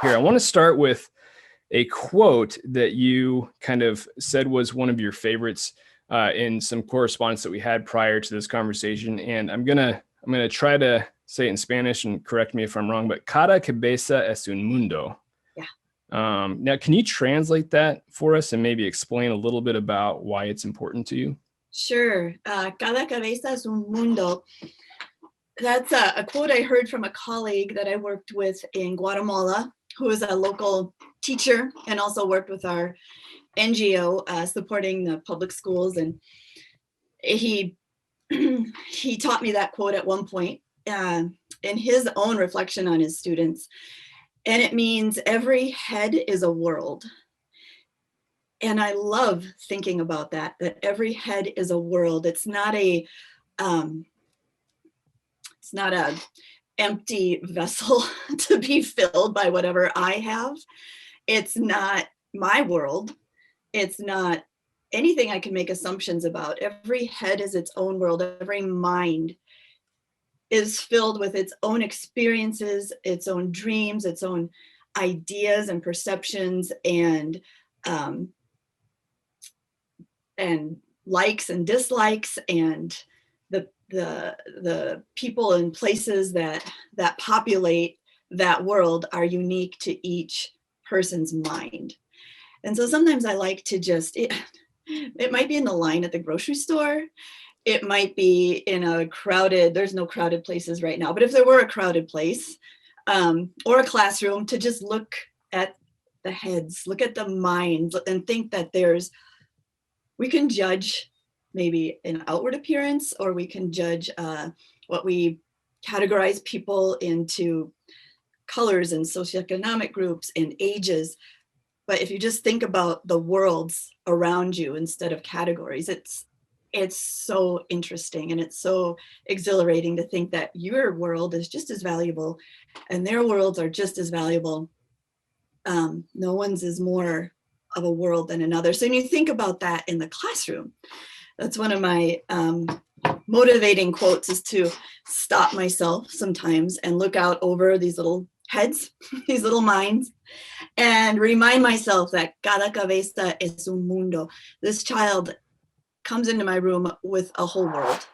Here, I want to start with a quote that you kind of said was one of your favorites in some correspondence that we had prior to this conversation. And I'm gonna try to say it in Spanish and correct me if I'm wrong, but cada cabeza es un mundo. Yeah. Now, can you translate that for us and maybe explain a little bit about why it's important to you? Sure. Cada cabeza es un mundo. That's a quote I heard from a colleague that I worked with in Guatemala, who is a local teacher and also worked with our NGO supporting the public schools. And he he taught me that quote at one point in his own reflection on his students. And it means every head is a world. And I love thinking about that every head is a world. It's not a empty vessel to be filled by whatever I have. It's not my world. It's not anything I can make assumptions about. Every head is its own world. Every mind is filled with its own experiences, its own dreams, its own ideas and perceptions, and likes and dislikes, and the people and places that populate that world are unique to each person's mind. And so sometimes I like to just, it might be in the line at the grocery store. It might be in a crowded, there's no crowded places right now, but if there were a crowded place or a classroom, to just look at the heads, look at the minds, and think that we can judge maybe an outward appearance, or we can judge what we categorize people into colors and socioeconomic groups and ages. But if you just think about the worlds around you instead of categories, it's so interesting, and it's so exhilarating to think that your world is just as valuable and their worlds are just as valuable. No one's is more of a world than another. So when you think about that in the classroom, that's one of my motivating quotes, is to stop myself sometimes and look out over these little heads, these little minds, and remind myself that cada cabeza es un mundo. This child comes into my room with a whole world.